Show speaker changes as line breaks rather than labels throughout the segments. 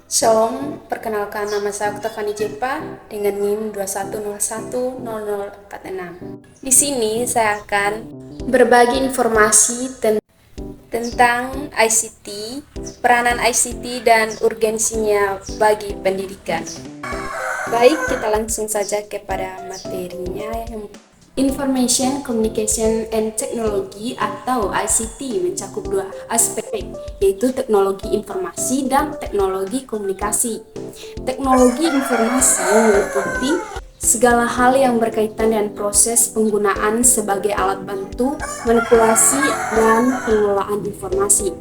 Shalom, perkenalkan nama saya Oktavani Jepa dengan NIM 21010046. Di sini saya akan berbagi informasi tentang ICT, peranan ICT dan urgensinya bagi pendidikan. Baik, kita langsung saja kepada materinya. Information, Communication, and Technology atau ICT mencakup dua aspek, yaitu teknologi informasi dan teknologi komunikasi. Teknologi informasi meliputi segala hal yang berkaitan dengan proses penggunaan sebagai alat bantu, manipulasi, dan pengelolaan informasi.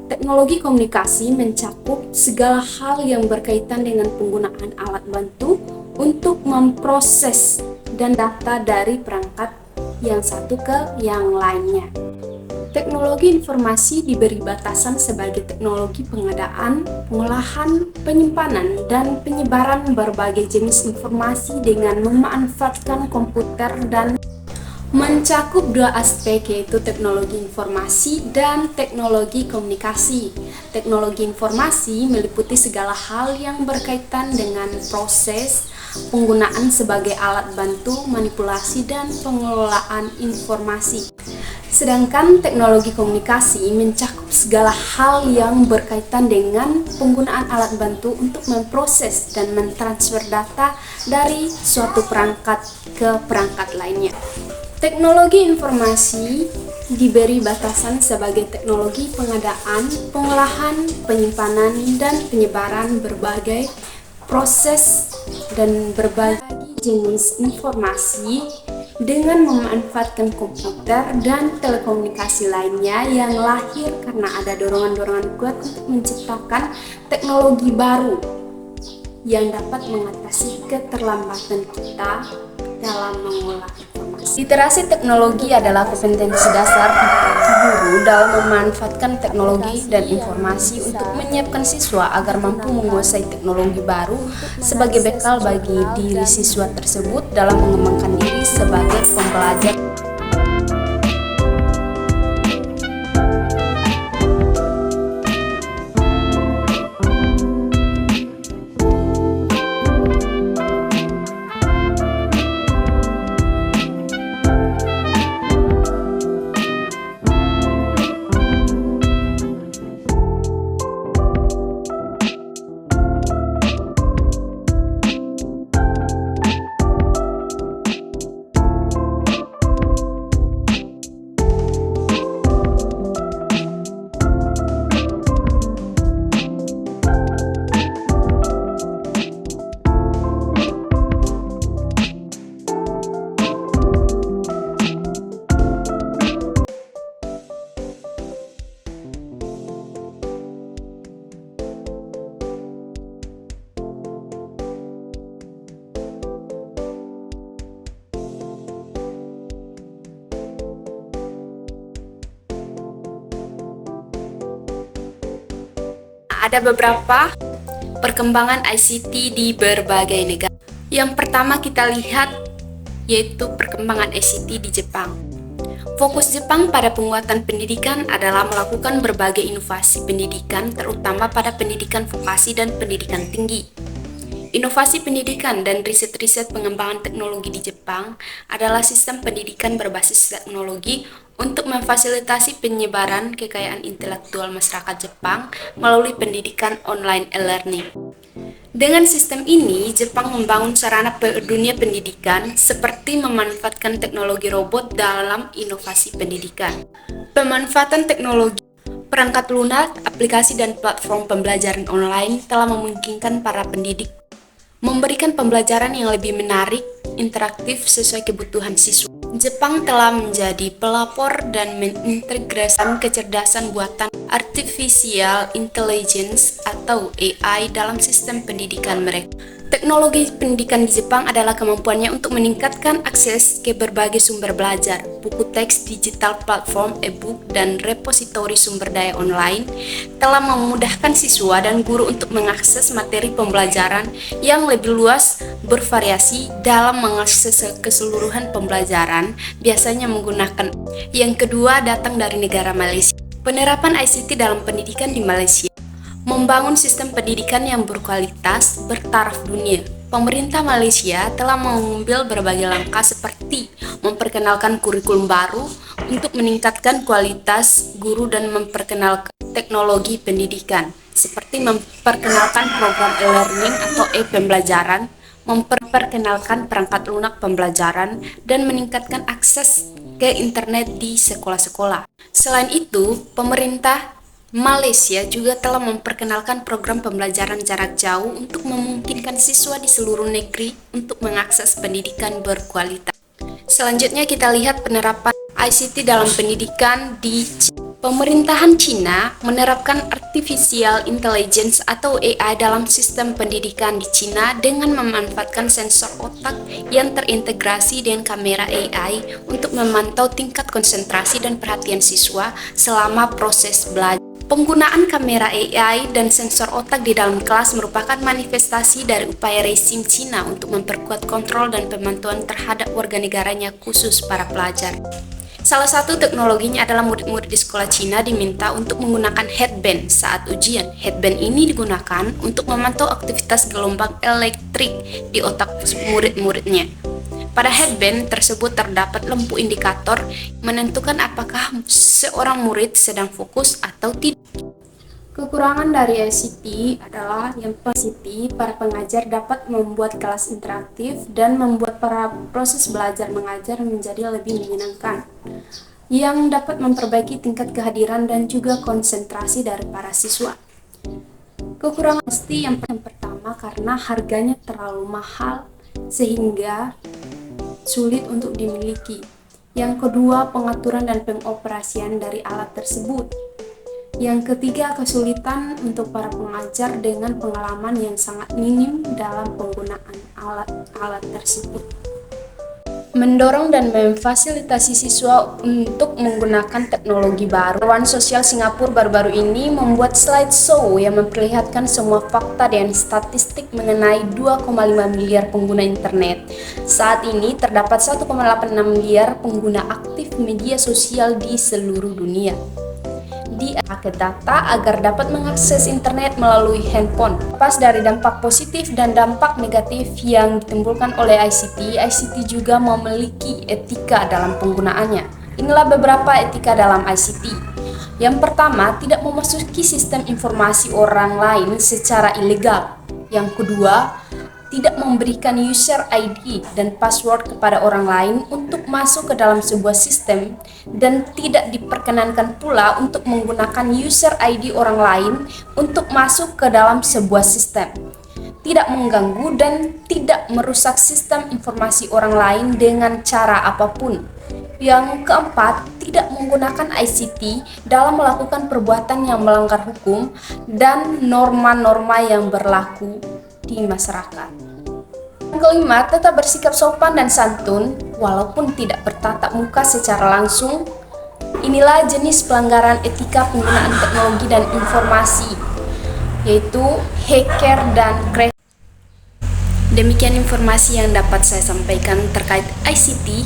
Teknologi komunikasi mencakup segala hal yang berkaitan dengan penggunaan alat bantu untuk memproses dan data dari perangkat yang satu ke yang lainnya. Teknologi informasi diberi batasan sebagai teknologi pengadaan, pengolahan, penyimpanan, dan penyebaran berbagai jenis informasi dengan memanfaatkan komputer dan mencakup dua aspek, yaitu teknologi informasi dan teknologi komunikasi. Teknologi informasi meliputi segala hal yang berkaitan dengan proses penggunaan sebagai alat bantu, manipulasi, dan pengelolaan informasi. Sedangkan teknologi komunikasi mencakup segala hal yang berkaitan dengan penggunaan alat bantu untuk memproses dan mentransfer data dari suatu perangkat ke perangkat lainnya. Teknologi informasi diberi batasan sebagai teknologi pengadaan, pengolahan, penyimpanan, dan penyebaran berbagai proses dan berbagai jenis informasi dengan memanfaatkan komputer dan telekomunikasi lainnya yang lahir karena ada dorongan-dorongan kuat untuk menciptakan teknologi baru yang dapat mengatasi keterlambatan kita dalam mengolah informasi. Literasi teknologi adalah kompetensi dasar guru dalam memanfaatkan teknologi dan informasi untuk menyiapkan siswa agar mampu menguasai teknologi baru sebagai bekal bagi diri siswa tersebut dalam mengembangkan diri sebagai pembelajar. Ada beberapa perkembangan ICT di berbagai negara. Yang pertama kita lihat yaitu perkembangan ICT di Jepang. Fokus Jepang pada penguatan pendidikan adalah melakukan berbagai inovasi pendidikan, terutama pada pendidikan vokasi dan pendidikan tinggi. Inovasi pendidikan dan riset-riset pengembangan teknologi di Jepang adalah sistem pendidikan berbasis teknologi untuk memfasilitasi penyebaran kekayaan intelektual masyarakat Jepang melalui pendidikan online e-learning. Dengan sistem ini, Jepang membangun sarana dunia pendidikan seperti memanfaatkan teknologi robot dalam inovasi pendidikan. Pemanfaatan teknologi perangkat lunak, aplikasi, dan platform pembelajaran online telah memungkinkan para pendidik memberikan pembelajaran yang lebih menarik, interaktif sesuai kebutuhan siswa. Jepang telah menjadi pelopor dan mengintegrasikan kecerdasan buatan artificial intelligence atau AI dalam sistem pendidikan mereka. Teknologi pendidikan di Jepang adalah kemampuannya untuk meningkatkan akses ke berbagai sumber belajar, buku teks digital, platform e-book, dan repositori sumber daya online, telah memudahkan siswa dan guru untuk mengakses materi pembelajaran yang lebih luas, bervariasi dalam mengakses keseluruhan pembelajaran, biasanya menggunakan. Yang kedua datang dari negara Malaysia. Penerapan ICT dalam pendidikan di Malaysia membangun sistem pendidikan yang berkualitas bertaraf dunia. Pemerintah Malaysia telah mengambil berbagai langkah seperti memperkenalkan kurikulum baru untuk meningkatkan kualitas guru dan memperkenalkan teknologi pendidikan, seperti memperkenalkan program e-learning atau e-pembelajaran, memperkenalkan perangkat lunak pembelajaran, dan meningkatkan akses ke internet di sekolah-sekolah. Selain itu, pemerintah Malaysia juga telah memperkenalkan program pembelajaran jarak jauh untuk memungkinkan siswa di seluruh negeri untuk mengakses pendidikan berkualitas. Selanjutnya kita lihat penerapan ICT dalam pendidikan di Pemerintahan Cina menerapkan artificial intelligence atau AI dalam sistem pendidikan di Cina dengan memanfaatkan sensor otak yang terintegrasi dengan kamera AI untuk memantau tingkat konsentrasi dan perhatian siswa selama proses belajar. Penggunaan kamera AI dan sensor otak di dalam kelas merupakan manifestasi dari upaya rezim Cina untuk memperkuat kontrol dan pemantauan terhadap warga negaranya, khusus para pelajar. Salah satu teknologinya adalah murid-murid di sekolah Cina diminta untuk menggunakan headband saat ujian. Headband ini digunakan untuk memantau aktivitas gelombang elektrik di otak murid-muridnya. Pada headband tersebut terdapat lampu indikator menentukan apakah seorang murid sedang fokus atau tidak. Kekurangan dari ICT adalah yang pasti para pengajar dapat membuat kelas interaktif dan membuat proses belajar mengajar menjadi lebih menyenangkan, yang dapat memperbaiki tingkat kehadiran dan juga konsentrasi dari para siswa. Kekurangan pasti yang pertama karena harganya terlalu mahal sehingga sulit untuk dimiliki. Yang kedua, pengaturan dan pengoperasian dari alat tersebut. Yang ketiga, kesulitan untuk para pengajar dengan pengalaman yang sangat minim dalam penggunaan alat-alat tersebut. Mendorong dan memfasilitasi siswa untuk menggunakan teknologi baru. Dewan Sosial Singapura baru-baru ini membuat slideshow yang memperlihatkan semua fakta dan statistik mengenai 2,5 miliar pengguna internet. Saat ini terdapat 1,86 miliar pengguna aktif media sosial di seluruh dunia. Paket data agar dapat mengakses internet melalui handphone. Lepas dari dampak positif dan dampak negatif yang ditimbulkan oleh ICT, ICT juga memiliki etika dalam penggunaannya. Inilah beberapa etika dalam ICT. Yang pertama, tidak memasuki sistem informasi orang lain secara ilegal. Yang kedua, tidak memberikan user ID dan password kepada orang lain untuk masuk ke dalam sebuah sistem, dan tidak diperkenankan pula untuk menggunakan user ID orang lain untuk masuk ke dalam sebuah sistem. Tidak mengganggu dan tidak merusak sistem informasi orang lain dengan cara apapun. Yang keempat, tidak menggunakan ICT dalam melakukan perbuatan yang melanggar hukum dan norma-norma yang berlaku di masyarakat. Yang kelima, tetap bersikap sopan dan santun walaupun tidak bertatap muka secara langsung. Inilah jenis pelanggaran etika penggunaan teknologi dan informasi, yaitu hacker dan crack. Demikian informasi yang dapat saya sampaikan terkait ICT.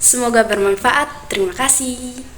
Semoga bermanfaat. Terima kasih.